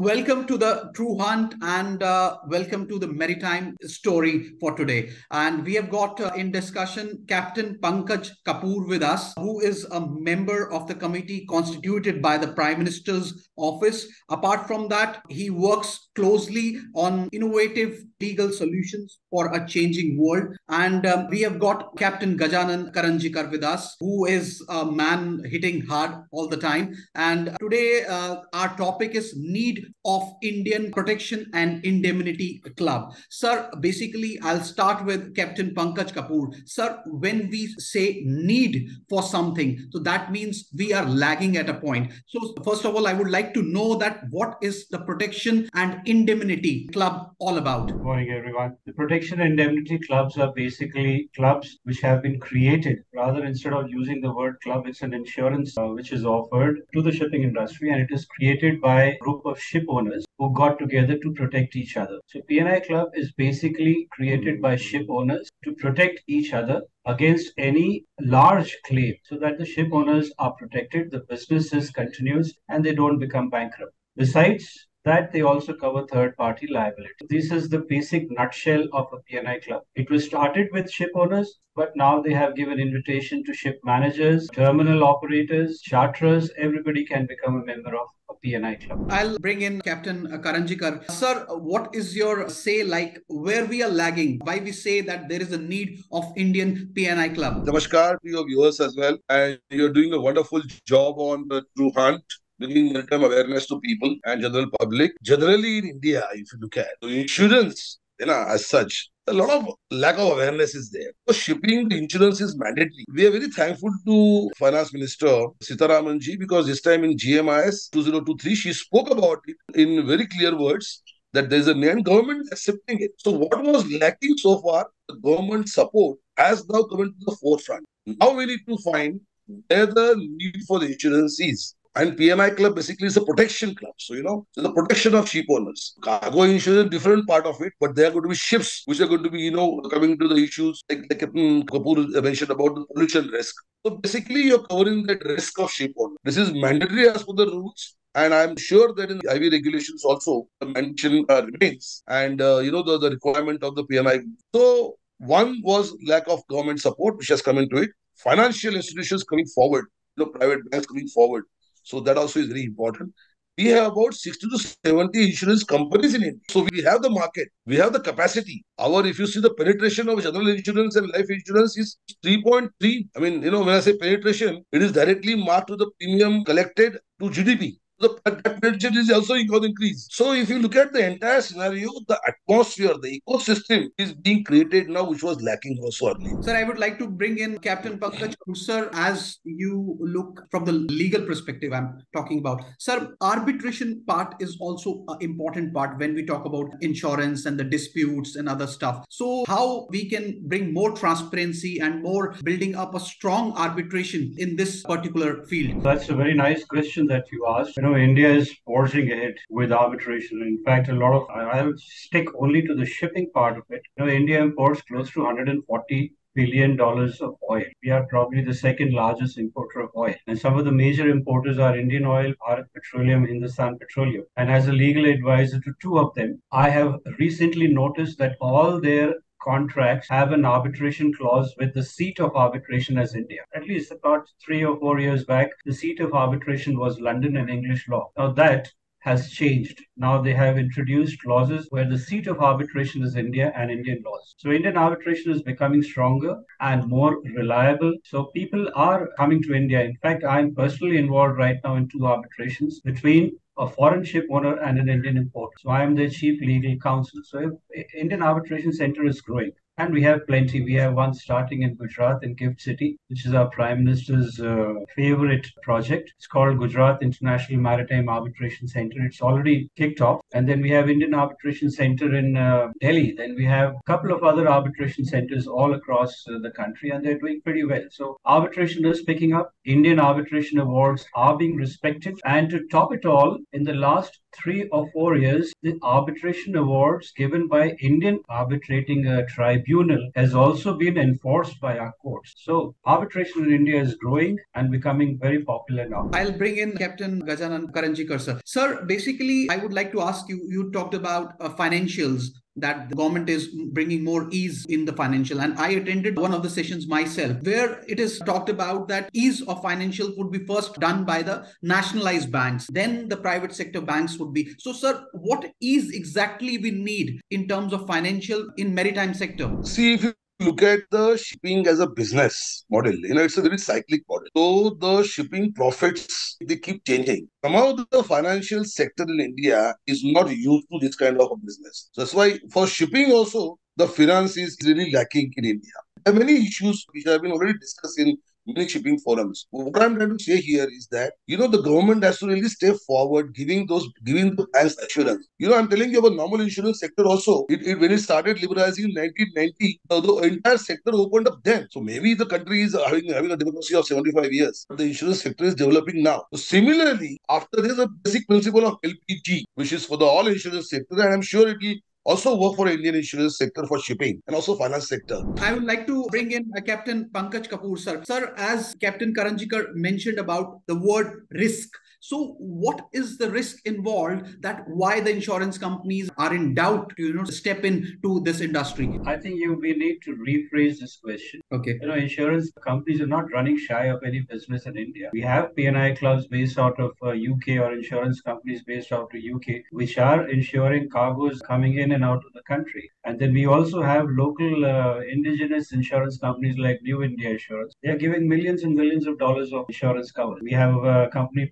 Welcome to the True Hunt and welcome to the Maritime story for today. And we have got in discussion Captain Pankaj Kapoor with us, who is a member of the committee constituted by the Prime Minister's office. Apart from that, he works closely on innovative legal solutions for a changing world. And we have got Captain Gajanan Karanjikar with us, who is a man hitting hard all the time. And today our topic is need of Indian Protection and Indemnity Club. Sir, basically, I'll start with Captain Pankaj Kapoor. Sir, when we say need for something, so that means we are lagging at a point. So first of all, I would like to know that what is the Protection and Indemnity Club all about? Good morning, everyone. The Protection and Indemnity Clubs are basically clubs which have been created. Rather, instead of using the word club, it's an insurance which is offered to the shipping industry, and it is created by a group of ship owners who got together to protect each other. So P&I Club is basically created by ship owners to protect each other against any large claim so that the ship owners are protected, the businesses continues, and they don't become bankrupt. Besides that, they also cover third-party liability. This is the basic nutshell of a P&I club. It was started with ship owners, but now they have given invitation to ship managers, terminal operators, charterers. Everybody can become a member of a P&I club. I'll bring in Captain Karanjikar. Sir, what is your say like where we are lagging? Why we say that there is a need of Indian P&I club? Namaskar to your viewers as well. And you're doing a wonderful job on the True Hunt, bringing maritime awareness to people and general public. Generally in India, if you look at the insurance, as such, a lot of lack of awareness is there. So shipping the insurance is mandatory. We are very thankful to Finance Minister Sitaraman ji because this time in GMIS 2023, she spoke about it in very clear words that there is a government accepting it. So what was lacking so far, the government support has now come into the forefront. Now we need to find where the need for the insurance is. And P&I club basically is a protection club. So, the protection of ship owners. Cargo insurance, different part of it, but there are going to be ships which are going to be, coming to the issues like Captain Kapoor mentioned about the pollution risk. So basically, you're covering that risk of ship owner. This is mandatory as per the rules. And I'm sure that in the IV regulations also, the mention remains. And, the requirement of the P&I. So one was lack of government support, which has come into it. Financial institutions coming forward, private banks coming forward. So that also is very important. We have about 60 to 70 insurance companies in India. So we have the market. We have the capacity. If you see the penetration of general insurance and life insurance is 3.3. When I say penetration, it is directly marked to the premium collected to GDP. That penetration is also going to increase. So if you look at the entire scenario, the atmosphere, the ecosystem is being created now, which was lacking also earlier. Sir, I would like to bring in Captain Pankaj. Sir, as you look from the legal perspective I'm talking about, sir, arbitration part is also an important part when we talk about insurance and the disputes and other stuff. So how we can bring more transparency and more building up a strong arbitration in this particular field? That's a very nice question that you asked. India is forging ahead with arbitration. In fact, I'll stick only to the shipping part of it. India imports close to $140 billion of oil. We are probably the second largest importer of oil. And some of the major importers are Indian Oil, Bharat Petroleum, Hindustan Petroleum. And as a legal advisor to two of them, I have recently noticed that all their contracts have an arbitration clause with the seat of arbitration as India. At least about 3 or 4 years back, the seat of arbitration was London and English law. Now that has changed. Now they have introduced clauses where the seat of arbitration is India and Indian laws. So Indian arbitration is becoming stronger and more reliable. So people are coming to India. In fact, I'm personally involved right now in 2 arbitrations between a foreign ship owner and an Indian importer. So I am the chief legal counsel. So Indian Arbitration Center is growing. And we have plenty. We have one starting in Gujarat in Capt City, which is our Prime Minister's favorite project. It's called Gujarat International Maritime Arbitration Center. It's already kicked off. And then we have Indian Arbitration Center in Delhi. Then we have a couple of other arbitration centers all across the country, and they're doing pretty well. So arbitration is picking up. Indian arbitration awards are being respected. And to top it all, in the last 3 or 4 years, the arbitration awards given by Indian arbitrating tribunals tribunal has also been enforced by our courts. So arbitration in India is growing and becoming very popular now. I'll bring in Captain Gajanan Karanjikar, sir. Sir, basically, I would like to ask you, you talked about financials, that the government is bringing more ease in the financial. And I attended one of the sessions myself where it is talked about that ease of financial would be first done by the nationalized banks, then the private sector banks would be. So, sir, what ease exactly we need in terms of financial in maritime sector? See, if you look at the shipping as a business model, it's a very cyclic model. So the shipping profits, they keep changing. Somehow the financial sector in India is not used to this kind of a business. So that's why for shipping also, the finance is really lacking in India. There are many issues which have been already discussed in many shipping forums. What I'm trying to say here is that, the government has to really step forward, giving the banks assurance. I'm telling you about normal insurance sector also. When it started liberalizing in 1990, the entire sector opened up then. So maybe the country is having a democracy of 75 years. But the insurance sector is developing now. So similarly, after there's a basic principle of LPG, which is for the all insurance sector, and I'm sure it will also work for Indian insurance sector for shipping and also finance sector. I would like to bring in Captain Pankaj Kapoor, sir. Sir, as Captain Karanjikar mentioned about the word risk. So what is the risk involved, that why the insurance companies are in doubt to, step into this industry? I think we need to rephrase this question. Okay. Insurance companies are not running shy of any business in India. We have P&I clubs based out of UK, or insurance companies based out of UK, which are insuring cargoes coming in and out of the country. And then we also have local indigenous insurance companies like New India Insurance. They are giving millions and millions of dollars of insurance cover. We have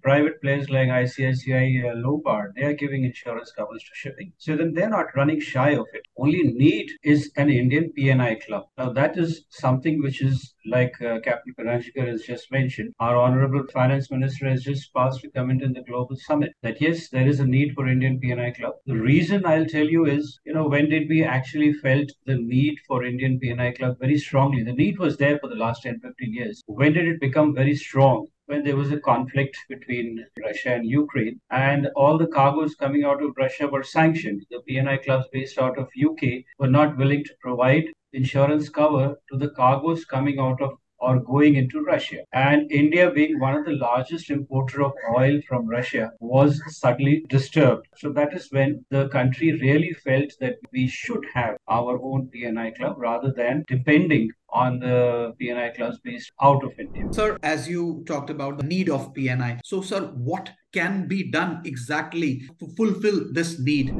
private players like ICICI Lombard. They are giving insurance covers to shipping. So then they're not running shy of it. Only need is an Indian P&I club. Now that is something which is like Captain Karanjikar has just mentioned. Our Honorable Finance Minister has just passed a comment in the Global Summit that yes, there is a need for Indian P&I club. The reason I'll tell you is, when did we actually felt the need for Indian P&I club very strongly? The need was there for the last 10, 15 years. When did it become very strong? When there was a conflict between Russia and Ukraine, and all the cargoes coming out of Russia were sanctioned. The P&I clubs based out of UK were not willing to provide insurance cover to the cargoes coming out of or going into Russia. And India, being one of the largest importer of oil from Russia, was suddenly disturbed. So that is when the country really felt that we should have our own P&I club rather than depending on the P&I clubs based out of India. Sir, as you talked about the need of P&I, so sir, what can be done exactly to fulfill this need?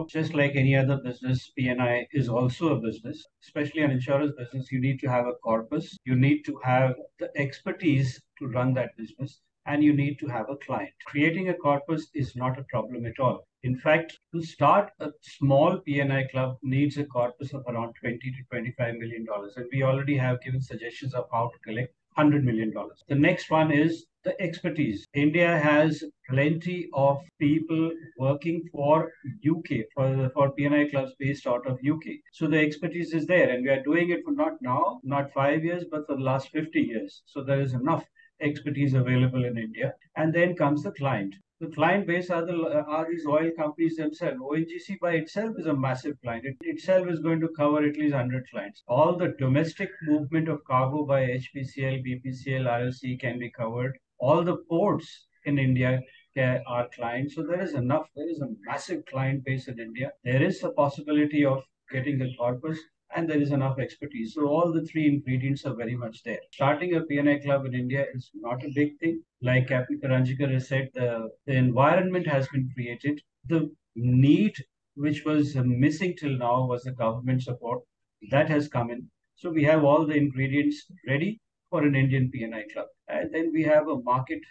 Just like any other business, P&I is also a business, especially an insurance business. You need to have a corpus, you need to have the expertise to run that business, and you need to have a client. Creating a corpus is not a problem at all. In fact, to start a small P&I club needs a corpus of around $20 to $25 million. And we already have given suggestions of how to collect $100 million. The next one is the expertise. India has plenty of people working for UK, for P&I clubs based out of UK. So the expertise is there, and we are doing it for not now, not 5 years, but for the last 50 years. So there is enough expertise available in India. And then comes the client. The client base are these oil companies themselves. ONGC by itself is a massive client. It itself is going to cover at least 100 clients. All the domestic movement of cargo by HPCL, BPCL, RLC can be covered. All the ports in India are clients. So there is a massive client base in India. There is a possibility of getting the corpus, and there is enough expertise. So all the three ingredients are very much there. Starting a P&I club in India is not a big thing. Like Captain Karanjikar has said, the environment has been created. The need which was missing till now was the government support. That has come in. So we have all the ingredients ready for an Indian P&I club. And then we have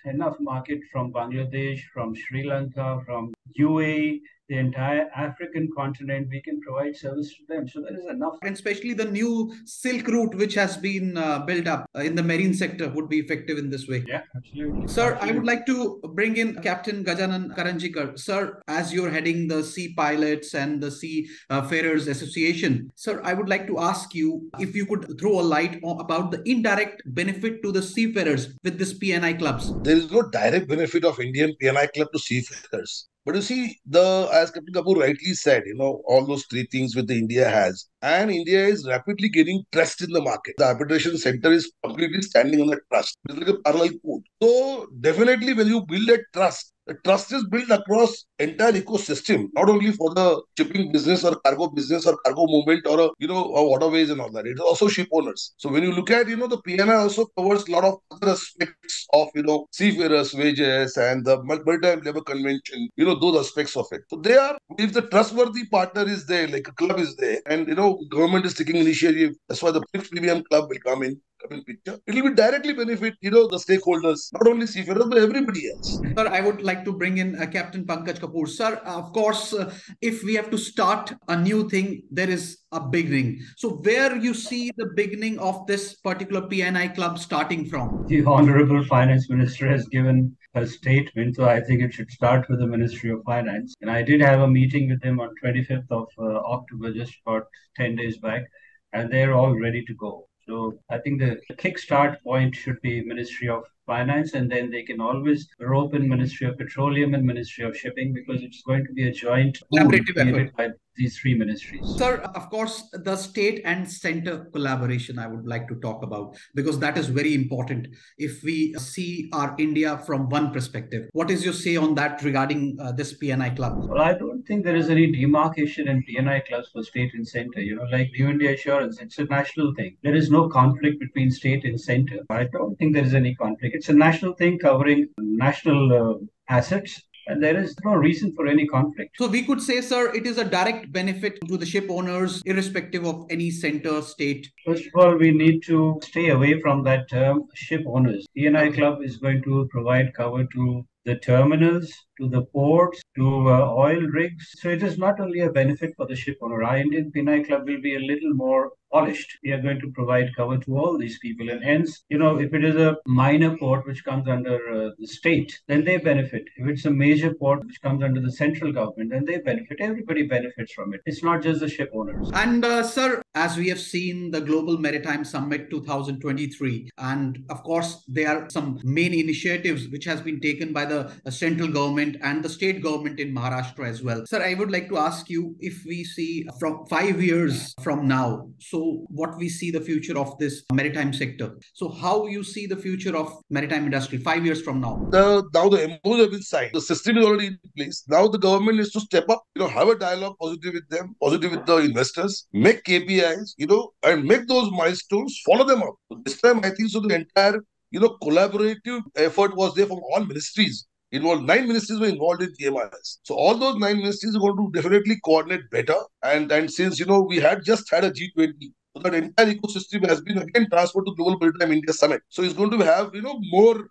enough market from Bangladesh, from Sri Lanka, from UAE, the entire African continent. We can provide service to them. So there is enough. And especially the new Silk Route, which has been built up in the marine sector, would be effective in this way. Yeah, absolutely. Sir, absolutely. I would like to bring in Captain Gajanan Karanjikar. Sir, as you're heading the Sea Pilots and the Seafarers Association, sir, I would like to ask you if you could throw a light about the indirect benefit to the seafarers with this P&I clubs. There is no direct benefit of Indian P&I club to seafarers. But you see, as Captain Kapoor rightly said, all those three things which the India has, and India is rapidly gaining trust in the market. The arbitration center is completely standing on that trust. It's like a parallel court. So definitely, when you build that trust, the trust is built across entire ecosystem, not only for the shipping business or cargo movement or or waterways and all that. It's also ship owners. So when you look at the PNI also covers a lot of other aspects of seafarers wages and the maritime labor convention. Those aspects of it. So they are, if the trustworthy partner is there, like a club is there, and government is taking initiative. That's why the fixed premium club will come in picture. It will be directly benefit the stakeholders, not only seafarers but everybody else. Sir, I would like to bring in Captain Pankaj Kapoor. Sir, of course, if we have to start a new thing, there is a beginning. So where you see the beginning of this particular PNI club starting from? The Honorable Finance Minister has given a statement, so I think it should start with the Ministry of Finance. And I did have a meeting with them on 25th of October, just about 10 days back, and they're all ready to go. So I think the kickstart point should be Ministry of Finance, and then they can always rope in Ministry of Petroleum and Ministry of Shipping, because it's going to be a joint Collaborative effort by these three ministries. Sir, of course, the state and center collaboration I would like to talk about, because that is very important if we see our India from one perspective. What is your say on that regarding this PNI club? Well, I don't think there is any demarcation in PNI clubs for state and center. Like New India Assurance, it's a national thing. There is no conflict between state and center. I don't think there is any conflict. It's a national thing covering national assets, and there is no reason for any conflict. So we could say, sir, it is a direct benefit to the ship owners, irrespective of any center, state. First of all, we need to stay away from that term ship owners. PNI Club is going to provide cover to the terminals, to the ports, to oil rigs. So it is not only a benefit for the ship owner. Our Indian PNI Club will be a little more polished. We are going to provide cover to all these people. And hence, if it is a minor port which comes under the state, then they benefit. If it's a major port which comes under the central government, then they benefit. Everybody benefits from it. It's not just the ship owners. And sir, as we have seen the Global Maritime Summit 2023, and of course, there are some main initiatives which has been taken by the central government and the state government in Maharashtra as well. Sir, I would like to ask you, if we see from 5 years from now, so what we see the future of this maritime sector. So how you see the future of maritime industry 5 years from now? Now the MOUs have been signed. The system is already in place. Now the government is to step up, have a dialogue positive with them, positive with the investors, make KPIs, and make those milestones, follow them up. So this time, I think so the entire, collaborative effort was there from all ministries involved. 9 ministries were involved in GMIS. So all those 9 ministries are going to definitely coordinate better. And since, we had just had a G20, so that entire ecosystem has been again transferred to Global Maritime India Summit. So it's going to have, more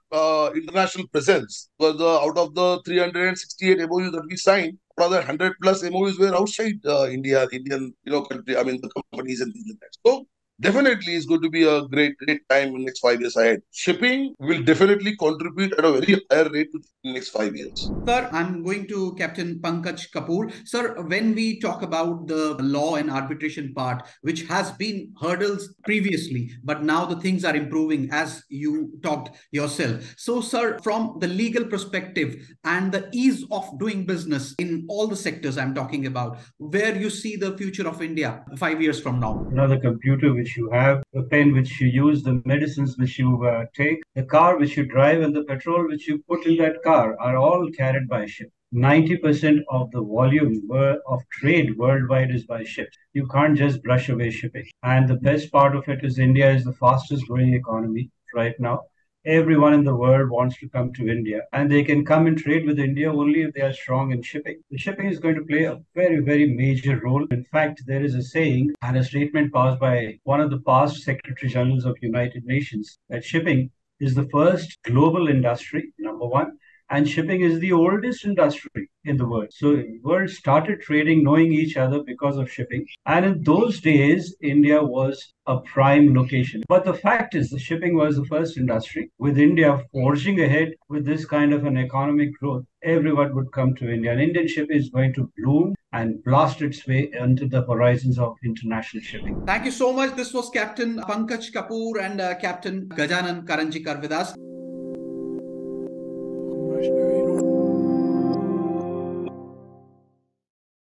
international presence. Because out of the 368 MOUs that we signed, rather 100 plus MOUs were outside India, Indian, country, the companies and things like that. So definitely it's going to be a great time in the next 5 years ahead. Shipping will definitely contribute at a very higher rate in the next 5 years. Sir, I'm going to Captain Pankaj Kapoor. Sir, when we talk about the law and arbitration part, which has been hurdles previously, but now the things are improving as you talked yourself. So, sir, from the legal perspective and the ease of doing business in all the sectors I'm talking about, where you see the future of India 5 years from now? The computer which you have, the pen which you use, the medicines which you take, the car which you drive, and the petrol which you put in that car are all carried by ship. 90% of the volume of trade worldwide is by ships. You can't just brush away shipping. And the best part of it is India is the fastest growing economy right now. Everyone in the world wants to come to India, and they can come and trade with India only if they are strong in shipping. The shipping is going to play a very, very major role. In fact, there is a saying and a statement passed by one of the past Secretary Generals of United Nations that shipping is the first global industry, number one, and shipping is the oldest industry in the world. So the world started trading, knowing each other because of shipping. And in those days, India was a prime location. But the fact is, the shipping was the first industry. With India forging ahead with this kind of an economic growth, everyone would come to India. And Indian shipping is going to bloom and blast its way into the horizons of international shipping. Thank you so much. This was Captain Pankaj Kapoor and Captain Gajanan Karanjikar with us.